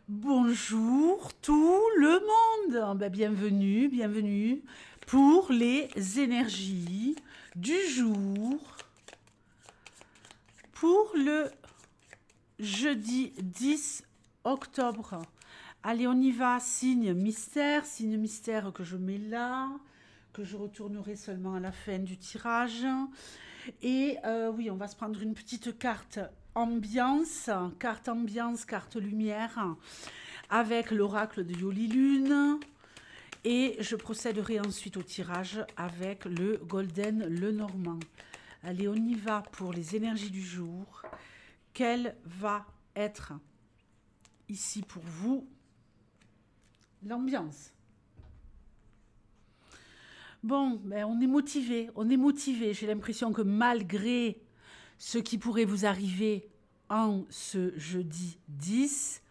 Bonjour tout le monde. Bienvenue, bienvenue pour les énergies du jour pour le jeudi 10 octobre. Allez, on y va, signe mystère que je mets là, que je retournerai seulement à la fin du tirage. Et oui, on va se prendre une petite carte ambiance, carte lumière, avec l'oracle de Yoli Lune. Et je procéderai ensuite au tirage avec le Golden Lenormand. Allez, on y va pour les énergies du jour. Quelle va être ici pour vous l'ambiance? Bon, on est motivé, J'ai l'impression que malgré ce qui pourrait vous arriver en ce jeudi 10,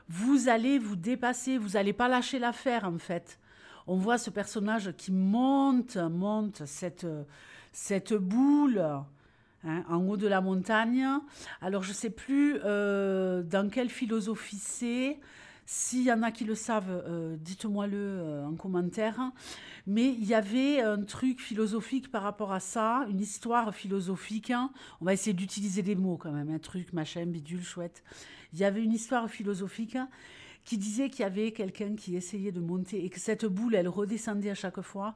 vous allez vous dépasser, vous n'allez pas lâcher l'affaire en fait. On voit ce personnage qui monte cette boule en haut de la montagne. Alors je ne sais plus dans quelle philosophie c'est. S'il y en a qui le savent, dites-moi-le en commentaire. Mais il y avait un truc philosophique par rapport à ça, une histoire philosophique. On va essayer d'utiliser des mots quand même, un truc, machin, bidule, chouette. Il y avait une histoire philosophique qui disait qu'il y avait quelqu'un qui essayait de monter et que cette boule, elle redescendait à chaque fois,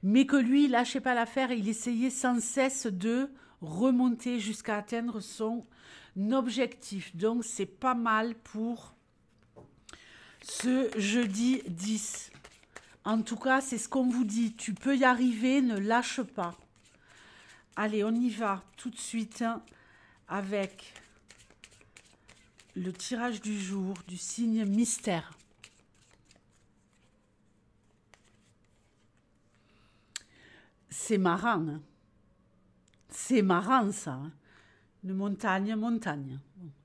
mais que lui, il lâchait pas l'affaire et il essayait sans cesse de remonter jusqu'à atteindre son objectif. Donc, c'est pas mal pour ce jeudi 10. En tout cas, c'est ce qu'on vous dit. Tu peux y arriver, ne lâche pas. Allez, on y va tout de suite avec le tirage du jour du signe mystère. C'est marrant. Hein. C'est marrant ça. Hein. Une montagne.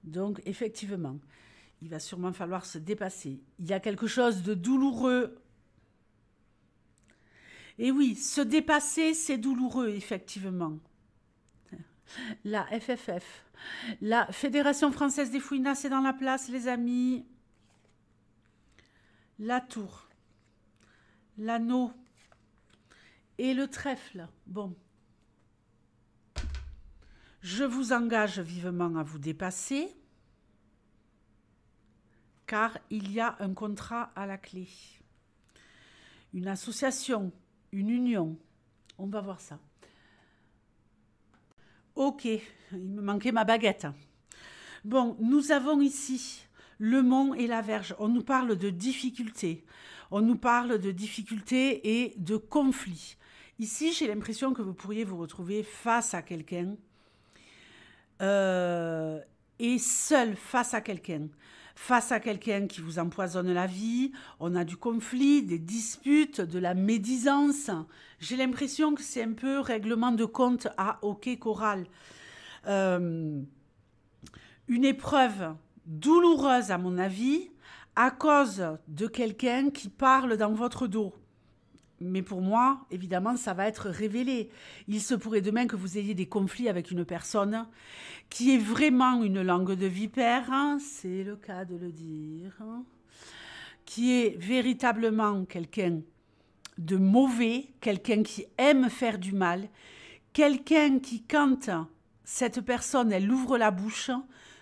Donc, effectivement, il va sûrement falloir se dépasser. Il y a quelque chose de douloureux. Et oui, se dépasser, c'est douloureux, effectivement. La FFF. La Fédération Française des Fouinas, c'est dans la place, les amis. La tour. L'anneau. Et le trèfle. Bon. Je vous engage vivement à vous dépasser, car il y a un contrat à la clé. Une association, une union. On va voir ça. Ok, il me manquait ma baguette. Bon, nous avons ici le Mont et la Verge. On nous parle de difficultés. On nous parle de difficultés et de conflits. Ici, j'ai l'impression que vous pourriez vous retrouver face à quelqu'un et seul face à quelqu'un. Face à quelqu'un qui vous empoisonne la vie, on a du conflit, des disputes, de la médisance. J'ai l'impression que c'est un peu règlement de compte à hockey choral. Une épreuve douloureuse à mon avis, à cause de quelqu'un qui parle dans votre dos. Mais pour moi, évidemment, ça va être révélé. Il se pourrait demain que vous ayez des conflits avec une personne qui est vraiment une langue de vipère, hein, c'est le cas de le dire, hein, qui est véritablement quelqu'un de mauvais, quelqu'un qui aime faire du mal, quelqu'un qui, quand cette personne, elle ouvre la bouche,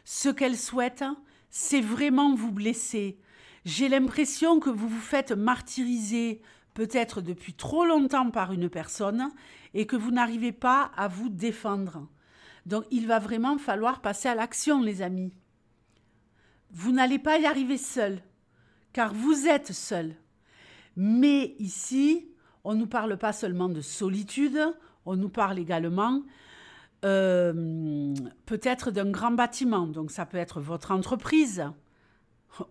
ce qu'elle souhaite, c'est vraiment vous blesser. J'ai l'impression que vous vous faites martyriser peut-être depuis trop longtemps par une personne et que vous n'arrivez pas à vous défendre. Donc, il va vraiment falloir passer à l'action, les amis. Vous n'allez pas y arriver seul, car vous êtes seul. Mais ici, on ne nous parle pas seulement de solitude, on nous parle également peut-être d'un grand bâtiment. Donc, ça peut être votre entreprise.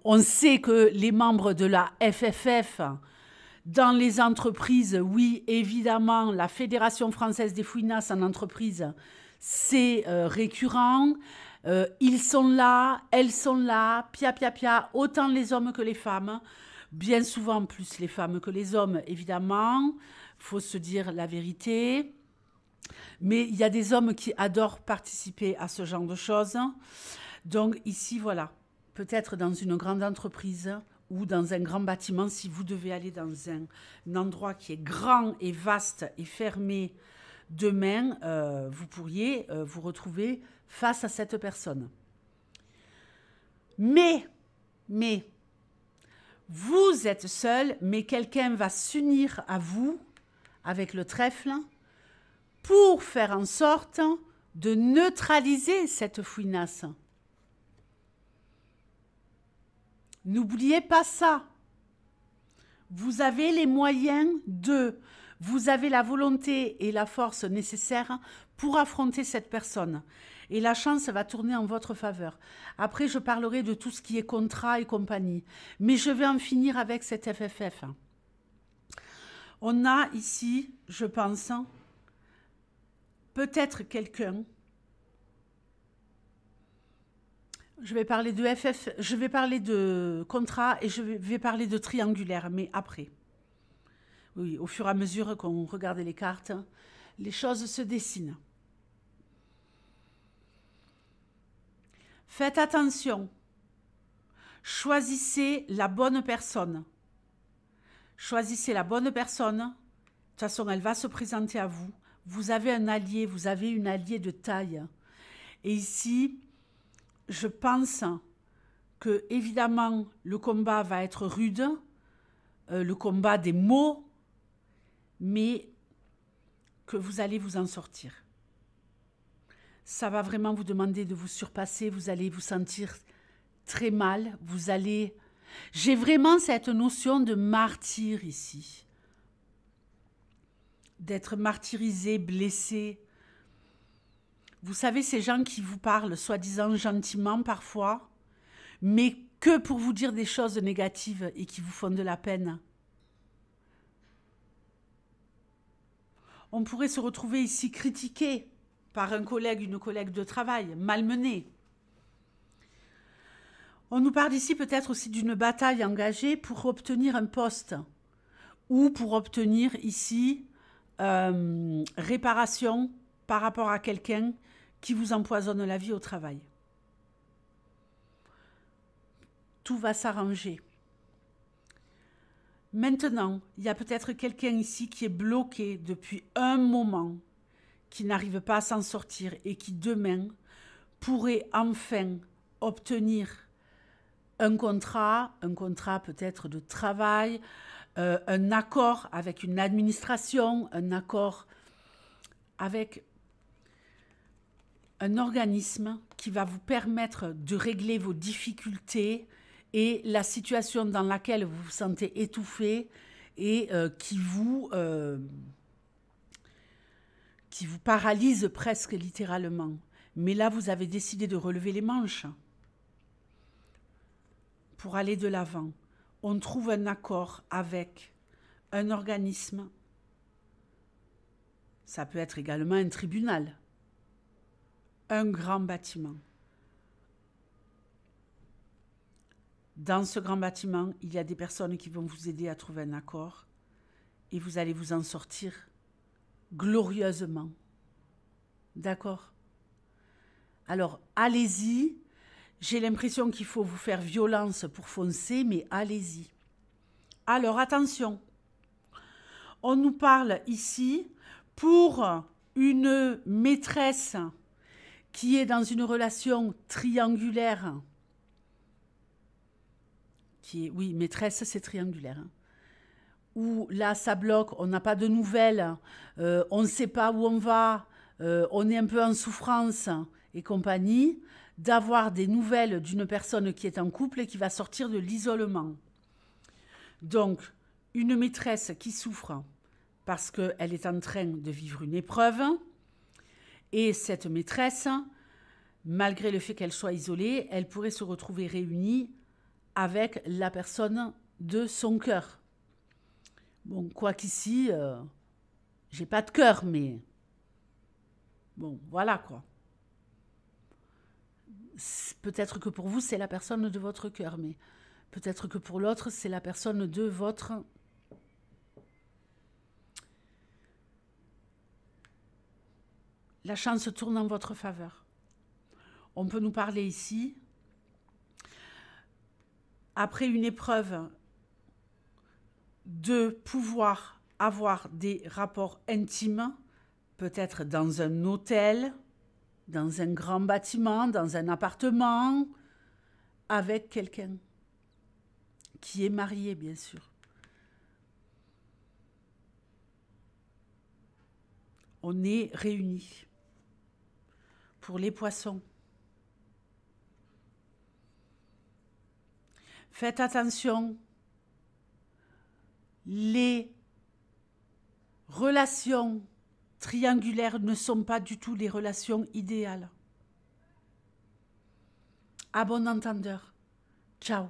On sait que les membres de la FFF, dans les entreprises, oui, évidemment, la Fédération Française des Fouinas en entreprise, c'est récurrent. Ils sont là, elles sont là, pia, pia, pia, autant les hommes que les femmes. Bien souvent, plus les femmes que les hommes, évidemment. Il faut se dire la vérité. Mais il y a des hommes qui adorent participer à ce genre de choses. Donc ici, voilà. peut-être dans une grande entreprise ou dans un grand bâtiment, si vous devez aller dans un endroit qui est grand et vaste et fermé, demain, vous pourriez vous retrouver face à cette personne. Mais, vous êtes seul, mais quelqu'un va s'unir à vous avec le trèfle pour faire en sorte de neutraliser cette fouinasse. N'oubliez pas ça. Vous avez les moyens vous avez la volonté et la force nécessaires pour affronter cette personne. Et la chance va tourner en votre faveur. Après, je parlerai de tout ce qui est contrat et compagnie. Mais je vais en finir avec cette FFF. On a ici, je pense, peut-être quelqu'un. Je vais parler de FF, je vais parler de contrat et je vais parler de triangulaire, mais après. Oui, au fur et à mesure qu'on regarde les cartes, les choses se dessinent. Faites attention. Choisissez la bonne personne. Choisissez la bonne personne. De toute façon, elle va se présenter à vous. Vous avez un allié, vous avez une alliée de taille. Et ici, je pense que, évidemment, le combat va être rude, le combat des mots, mais que vous allez vous en sortir. Ça va vraiment vous demander de vous surpasser, vous allez vous sentir très mal, vous allez... J'ai vraiment cette notion de martyr ici. D'être martyrisé, blessé. Vous savez, ces gens qui vous parlent, soi-disant gentiment parfois, mais que pour vous dire des choses négatives et qui vous font de la peine. On pourrait se retrouver ici critiqué par un collègue, une collègue de travail, malmené. On nous parle ici peut-être aussi d'une bataille engagée pour obtenir un poste ou pour obtenir ici réparation par rapport à quelqu'un qui vous empoisonne la vie au travail. Tout va s'arranger. Maintenant, il y a peut-être quelqu'un ici qui est bloqué depuis un moment, qui n'arrive pas à s'en sortir et qui demain pourrait enfin obtenir un contrat peut-être de travail, un accord avec une administration, un accord avec un organisme qui va vous permettre de régler vos difficultés et la situation dans laquelle vous vous sentez étouffé et qui vous paralyse presque littéralement. Mais là, vous avez décidé de relever les manches pour aller de l'avant. On trouve un accord avec un organisme. Ça peut être également un tribunal, un grand bâtiment. Dans ce grand bâtiment, il y a des personnes qui vont vous aider à trouver un accord et vous allez vous en sortir glorieusement. D'accord? Alors, allez-y. J'ai l'impression qu'il faut vous faire violence pour foncer, mais allez-y. Alors, attention. On nous parle ici pour une maîtresse qui est dans une relation triangulaire. Oui, maîtresse, c'est triangulaire. Où là, ça bloque, on n'a pas de nouvelles, on ne sait pas où on va, on est un peu en souffrance et compagnie, d'avoir des nouvelles d'une personne qui est en couple et qui va sortir de l'isolement. Donc, une maîtresse qui souffre parce qu'elle est en train de vivre une épreuve, et cette maîtresse, malgré le fait qu'elle soit isolée, elle pourrait se retrouver réunie avec la personne de son cœur. Bon, quoi qu'ici, j'ai pas de cœur, mais bon, voilà quoi. Peut-être que pour vous, c'est la personne de votre cœur, mais peut-être que pour l'autre, c'est la personne de votre... La chance tourne en votre faveur. On peut nous parler ici après une épreuve, de pouvoir avoir des rapports intimes, peut-être dans un hôtel, dans un grand bâtiment, dans un appartement, avec quelqu'un qui est marié, bien sûr. On est réunis. Pour les poissons, faites attention, les relations triangulaires ne sont pas du tout les relations idéales. À bon entendeur. Ciao.